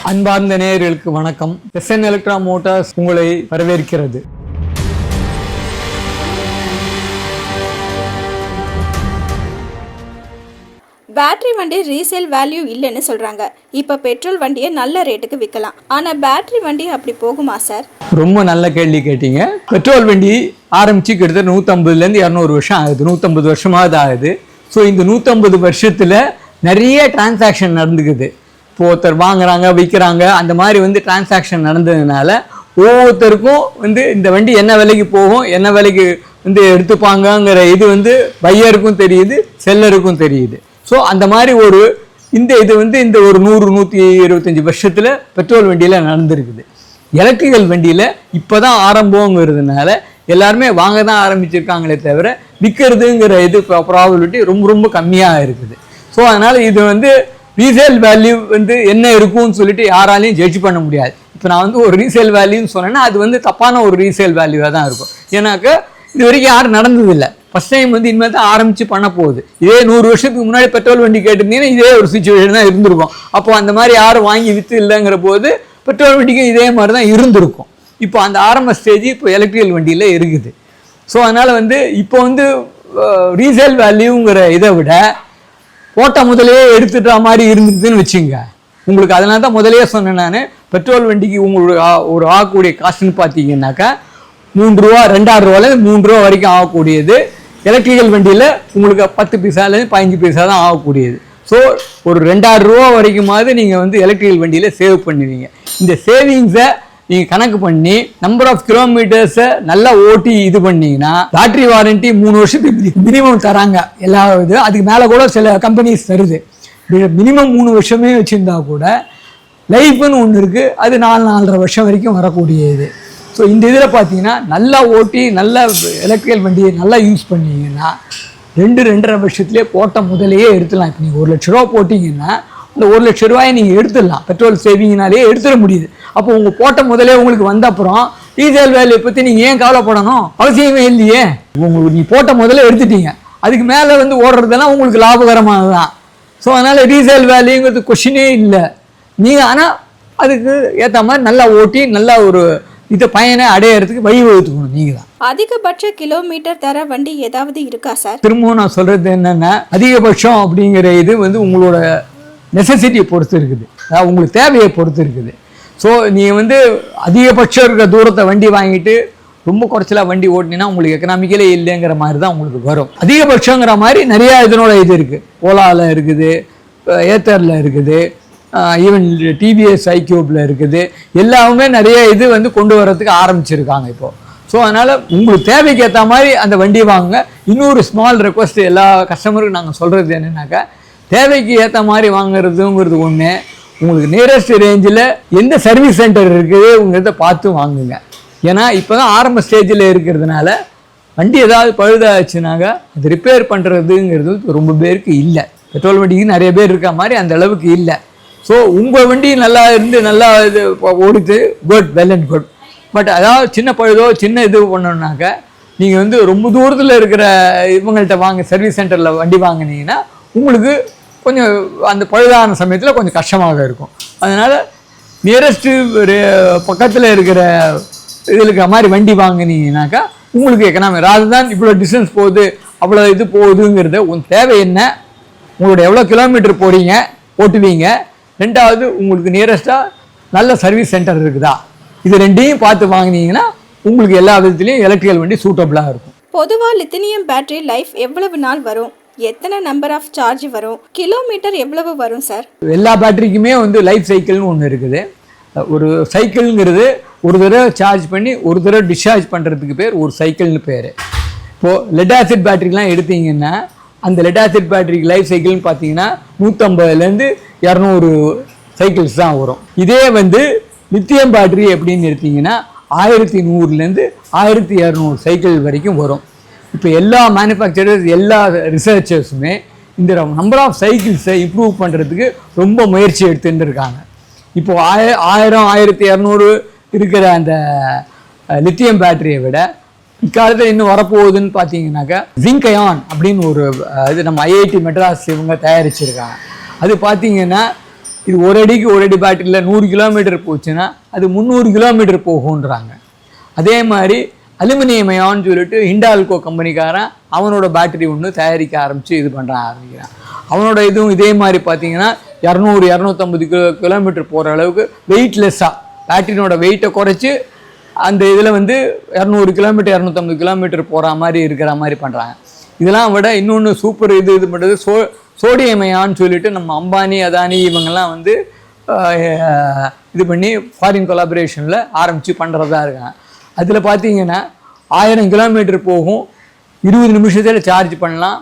அன்பார்ந்த நேயர்களுக்கு வணக்கம். SN எலக்ட்ரா மோட்டார்ஸ் உங்களை வரவேற்கிறது. பேட்டரி வண்டி ரீசேல் வேல்யூ இல்லைன்னு சொல்றாங்க. இப்போ பெட்ரோல் வண்டியை நல்ல ரேட்டுக்கு விற்கலாம், ஆனால் பேட்டரி வண்டி அப்படி போகுமா சார்? ரொம்ப நல்ல கேள்வி கேட்டீங்க. பெட்ரோல் வண்டி ஆரம்பிச்சு கிட்டத்தட்ட 150லேருந்து 200 வருஷம் ஆகுது, 150 வருஷமாவது ஆகுது. ஸோ இந்த 150 வருஷத்தில் நிறைய டிரான்சாக்ஷன் நடந்துக்குது. இப்போ ஒருத்தர் வாங்குறாங்க, விற்கிறாங்க, அந்த மாதிரி டிரான்சாக்ஷன் நடந்ததுனால ஒவ்வொருத்தருக்கும் இந்த வண்டி என்ன விலைக்கு போகும், என்ன விலைக்கு எடுத்துப்பாங்கங்கிற இது பையருக்கும் தெரியுது, செல்லருக்கும் தெரியுது. ஸோ அந்த மாதிரி இந்த ஒரு 100-125 வருஷத்தில் பெட்ரோல் வண்டியில் நடந்திருக்குது. எலக்ட்ரிக்கல் வண்டியில் இப்போ தான் ஆரம்பங்கிறதுனால எல்லாருமே வாங்க தான் ஆரம்பிச்சிருக்காங்களே தவிர விற்கிறதுங்கிற ப்ராபபிலிட்டி ரொம்ப ரொம்ப கம்மியாக இருக்குது. ஸோ அதனால் இது ரீசேல் வேல்யூ என்ன இருக்கும்னு சொல்லிட்டு யாராலையும் ஜட்ஜ் பண்ண முடியாது. இப்போ நான் ஒரு ரீசேல் வேல்யூன்னு சொன்னேன்னா அது தப்பான ஒரு ரீசேல் வேல்யூவாக தான் இருக்கும். ஏன்னாக்கா இது வரைக்கும் யாரும் நடந்ததில்லை. ஃபஸ்ட் டைம் இனிமேல் தான் ஆரம்பித்து பண்ண போகுது. இதே 100 வருஷத்துக்கு முன்னாடி பெட்ரோல் வண்டி கேட்டிருந்தீங்கன்னா இதே ஒரு சுச்சுவேஷன் தான் இருந்திருக்கும். அப்போ அந்த மாதிரி யாரும் வாங்கி விற்று இல்லைங்கிற போது பெட்ரோல் வண்டிக்கும் இதே மாதிரி தான் இருந்திருக்கும். இப்போ அந்த ஆரம்ப ஸ்டேஜ் இப்போ எலக்ட்ரிக்கல் வண்டியில் இருக்குது. ஸோ அதனால் இப்போ ரீசேல் வேல்யூங்கிற இதை விட ஓட்ட முதலே எடுத்துட்ட மாதிரி இருந்ததுன்னு வச்சுங்க. உங்களுக்கு அதனால தான் முதலே சொன்னேன் நான், பெட்ரோல் வண்டிக்கு உங்களுக்கு ஒரு ஆகக்கூடிய காசுன்னு பார்த்தீங்கன்னாக்கா 3 ரூபா, 2.5 ரூபாலேருந்து 3 ரூபா வரைக்கும் ஆகக்கூடியது. எலக்ட்ரிக்கல் வண்டியில் உங்களுக்கு 10 பைசாலேருந்து 15 பைசா தான் ஆகக்கூடியது. ஸோ ஒரு 2.5 ரூபா வரைக்குமாவது நீங்கள் எலக்ட்ரிக்கல் வண்டியில் சேவ் பண்ணுவீங்க. இந்த சேவிங்ஸை நீங்கள் கணக்கு பண்ணி நம்பர் ஆஃப் கிலோமீட்டர்ஸை நல்லா ஓட்டி இது பண்ணிங்கன்னா பேட்டரி வாரண்டி 3 வருஷத்துக்கு மினிமம் தராங்க. எல்லா அதுக்கு மேலே கூட சில கம்பெனிஸ் தருது. மினிமம் 3 வருஷமே வச்சுருந்தா கூட லைஃப்னு ஒன்று இருக்குது, அது 4-4.5 வருஷம் வரைக்கும் வரக்கூடியது. ஸோ இந்த இதில் பார்த்தீங்கன்னா நல்லா ஓட்டி நல்லா எலக்ட்ரிக்கல் வண்டியை நல்லா யூஸ் பண்ணிங்கன்னா 2-2.5 வருஷத்துலேயே போட்ட முதலையே எடுத்துடலாம். இப்போ நீங்கள் 1 லட்ச ரூபா போட்டிங்கன்னா அந்த 1 லட்ச ரூபாயை நீங்கள் எடுத்துடலாம். பெட்ரோல் சேவிங்னாலே எடுத்துட முடியுது. அப்போ உங்கள் போட்ட முதலே உங்களுக்கு வந்த அப்புறம் ரீசேல் வேல்யூ பற்றி நீங்கள் ஏன் கவலைப்படணும்? அவசியமே இல்லையே. உங்களுக்கு நீ போட்ட முதல்ல எடுத்துட்டீங்க, அதுக்கு மேலே ஓடுறதெல்லாம் உங்களுக்கு லாபகரமாக தான். ஸோ அதனால் ரீசேல் வேல்யூங்கிறது கொஷினே இல்லை. நீங்கள் ஆனால் அதுக்கு ஏற்ற மாதிரி நல்லா ஓட்டி நல்லா ஒரு பயனை அடையிறதுக்கு வழிவகுத்துக்கணும். நீங்கள் தான். அதிகபட்ச கிலோமீட்டர் தர வண்டி ஏதாவது இருக்கா சார்? திரும்பவும் நான் சொல்கிறது என்னென்னா, அதிகபட்சம் அப்படிங்கிற இது உங்களோட நெசசிட்டியை பொறுத்து இருக்குது, அதாவது உங்களுக்கு தேவையை பொறுத்து இருக்குது. ஸோ நீங்கள் அதிகபட்சம் இருக்கிற தூரத்தை வண்டி வாங்கிட்டு ரொம்ப குறைச்சலாக வண்டி ஓட்டினீங்கன்னா உங்களுக்கு எக்கனாமிக்கலே இல்லைங்கிற மாதிரி தான் உங்களுக்கு வரும். அதிகபட்சங்கிற மாதிரி நிறையா இதனோட இது இருக்குது. ஓலாவில் இருக்குது, ஏத்தரில் இருக்குது, ஈவன் டிவிஎஸ் ஐக்யூப்பில் இருக்குது. எல்லாமே நிறைய இது கொண்டு வரதுக்கு ஆரம்பிச்சிருக்காங்க இப்போது. ஸோ அதனால் உங்களுக்கு தேவைக்கு ஏற்ற மாதிரி அந்த வண்டி வாங்குங்க. இன்னொரு ஸ்மால் ரெக்வஸ்ட் எல்லா கஸ்டமருக்கும் நாங்கள் சொல்கிறது என்னென்னாக்கா, தேவைக்கு ஏற்ற மாதிரி வாங்குறதுங்கிறது ஒன்று. உங்களுக்கு நியரஸ்ட் ரேஞ்சில் எந்த சர்வீஸ் சென்டர் இருக்குதுங்கிறத பார்த்து வாங்குங்க. ஏன்னா இப்போ தான் ஆரம்ப ஸ்டேஜில் இருக்கிறதுனால வண்டி ஏதாவது பழுதாச்சுனாக்கா அது ரிப்பேர் பண்ணுறதுங்கிறது ரொம்ப பேருக்கு இல்லை. பெட்ரோல் வண்டிக்கு நிறைய பேர் இருக்க மாதிரி அந்த அளவுக்கு இல்லை. ஸோ உங்கள் வண்டி நல்லா இருந்து நல்லா இது ஓடித்து good, well and good. But அதாவது சின்ன பழுதோ சின்ன இது பண்ணோன்னாக்கா நீங்கள் ரொம்ப தூரத்தில் இருக்கிற இவங்கள்ட்ட சர்வீஸ் சென்டரில் வண்டி வாங்கினீங்கன்னா உங்களுக்கு கொஞ்சம் அந்த பழுதான சமயத்தில் கொஞ்சம் கஷ்டமாக இருக்கும். அதனால் நியரஸ்ட்டு ஒரு பக்கத்தில் இருக்கிற இதுக்கு மாதிரி வண்டி வாங்கினீங்கன்னாக்கா உங்களுக்கு ராது தான் இவ்வளோ டிஸ்டன்ஸ் போகுது, அவ்வளோ இது போகுதுங்கிறத உங்கள் தேவை என்ன, உங்களோட எவ்வளோ கிலோமீட்டர் போகிறீங்க ஓட்டுவீங்க, ரெண்டாவது உங்களுக்கு நியரஸ்ட்டாக நல்ல சர்வீஸ் சென்டர் இருக்குதா, இது ரெண்டையும் பார்த்து வாங்கினீங்கன்னா உங்களுக்கு எல்லா விதத்துலேயும் எலக்ட்ரிக்கல் வண்டி சூட்டபிளாக இருக்கும். பொதுவாக லித்தினியம் பேட்டரி லைஃப் எவ்வளவு நாள் வரும்? எத்தனை நம்பர் ஆஃப் சார்ஜ் வரும்? கிலோமீட்டர் எவ்வளவு வரும் சார்? எல்லா பேட்டரிக்குமே லைஃப் சைக்கிள்னு ஒன்று இருக்குது. ஒரு சைக்கிள்ங்கிறது ஒரு தடவை சார்ஜ் பண்ணி ஒரு தடவை டிஸ்சார்ஜ் பண்ணுறதுக்கு பேர் ஒரு சைக்கிள்னு பேர். இப்போது லெட் ஆசிட் பேட்டரிலாம் எடுத்தீங்கன்னா அந்த லெட் ஆசிட் பேட்டரிக்கு லைஃப் சைக்கிள்னு பார்த்தீங்கன்னா 150லேருந்து 200 சைக்கிள்ஸ் தான் வரும். இதே லித்தியம் பேட்டரி எப்படின்னு எடுத்தீங்கன்னா 1100லேருந்து 1200 சைக்கிள் வரைக்கும் வரும். இப்போ எல்லா மேனுஃபேக்சரர்ஸ் எல்லா ரிசர்ச்சர்ஸுமே இந்த நம்பர் ஆஃப் சைக்கிள்ஸை இம்ப்ரூவ் பண்ணுறதுக்கு ரொம்ப முயற்சி எடுத்துகிட்டு இருக்காங்க. இப்போது 1000-1200 இருக்கிற அந்த லித்தியம் பேட்டரியை விட இக்காலத்தில் இன்னும் வரப்போகுதுன்னு பார்த்தீங்கன்னாக்கா ஜிங்க் அயான் அப்படின்னு ஒரு இது நம்ம ஐஐடி மெட்ராஸ் இவங்க தயாரிச்சிருக்காங்க. அது பார்த்தீங்கன்னா இது ஒரு அடி பேட்டரியில் 100 கிலோமீட்டர் போச்சுன்னா அது 300 கிலோமீட்டர் போகுன்றாங்க. அதே மாதிரி அலுமினியம் அயான்னு சொல்லிட்டு ஹிண்டால்கோ கம்பெனிக்காரன் அவனோட பேட்டரி ஒன்று தயாரிக்க ஆரம்பித்து இது ஆரம்பிக்கிறான். அவனோட இதுவும் இதே மாதிரி பார்த்தீங்கன்னா 200-250 கிலோமீட்டர் போகிற அளவுக்கு வெயிட்லெஸ்ஸாக பேட்டரினோட வெயிட்டை குறைச்சி அந்த இதில் வந்து 200 கிலோமீட்டர் 250 கிலோமீட்டர் போகிற மாதிரி இருக்கிற மாதிரி பண்ணுறாங்க. இதெல்லாம் விட இன்னொன்று சூப்பர் இது பண்ணுறது சோடியம் அயான்னு சொல்லிட்டு நம்ம அம்பானி அதானி இவங்கெல்லாம் வந்து இது பண்ணி ஃபாரின் கொலாபரேஷனில் ஆரம்பித்து பண்ணுறதா இருக்காங்க. அதில் பார்த்தீங்கன்னா 1000 கிலோமீட்டர் போகும், 20 நிமிஷத்தில் சார்ஜ் பண்ணலாம்,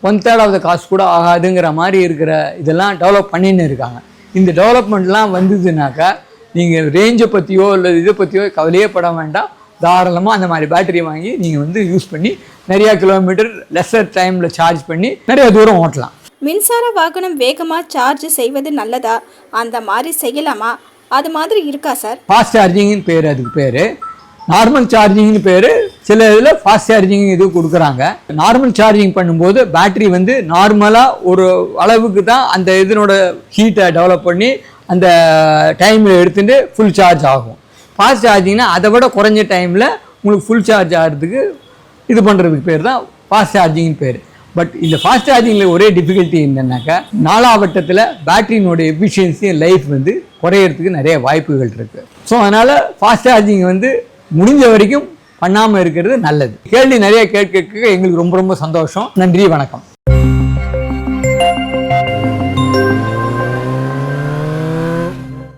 1/3 ஆஃப் த காஸ்ட் கூட ஆகாதுங்கிற மாதிரி இருக்கிற இதெல்லாம் டெவலப் பண்ணின்னு இருக்காங்க. இந்த டெவலப்மெண்ட்லாம் வந்ததுனாக்கா நீங்கள் ரேஞ்சை பற்றியோ இல்லை இதை பற்றியோ கவலையே பட வேண்டாம். தாராளமாக அந்த மாதிரி பேட்டரி வாங்கி நீங்கள் வந்து யூஸ் பண்ணி நிறையா கிலோமீட்டர் லெஸ்ஸர் டைமில் சார்ஜ் பண்ணி நிறைய தூரம் ஓட்டலாம். மின்சார வாகனம் வேகமாக சார்ஜ் செய்வது நல்லதா, அந்த மாதிரி செய்யலாமா, அது மாதிரி இருக்கா சார்? ஃபாஸ்ட் சார்ஜிங்னு பேர், அதுக்கு பேர் நார்மல் சார்ஜிங்னு பேர். சில இதில் ஃபாஸ்ட் சார்ஜிங் இது கொடுக்குறாங்க. நார்மல் சார்ஜிங் பண்ணும்போது பேட்டரி வந்து நார்மலாக ஒரு அளவுக்கு தான் அந்த இதனோட ஹீட்டை டெவலப் பண்ணி அந்த டைமில் எடுத்துகிட்டு ஃபுல் சார்ஜ் ஆகும். ஃபாஸ்ட் சார்ஜிங்னா அதை விட குறைஞ்ச டைமில் உங்களுக்கு ஃபுல் சார்ஜ் ஆகிறதுக்கு இது பண்ணுறதுக்கு பேர் தான் ஃபாஸ்ட் சார்ஜிங்னு பேர். பட் இந்த ஃபாஸ்ட் சார்ஜிங்கில் ஒரே டிஃபிகல்ட்டி என்னென்னாக்கா 4ஆம் வட்டத்தில் பேட்டரியினோட எஃபிஷியன்சி லைஃப் வந்து குறையிறதுக்கு நிறைய வாய்ப்புகள் இருக்குது. ஸோ அதனால் ஃபாஸ்ட் சார்ஜிங் வந்து முடிஞ்ச வரைக்கும் பண்ணாமல் இருக்கிறது நல்லது. கேள்வி நிறைய கேட்க எங்களுக்கு ரொம்ப ரொம்ப சந்தோஷம். நன்றி, வணக்கம்.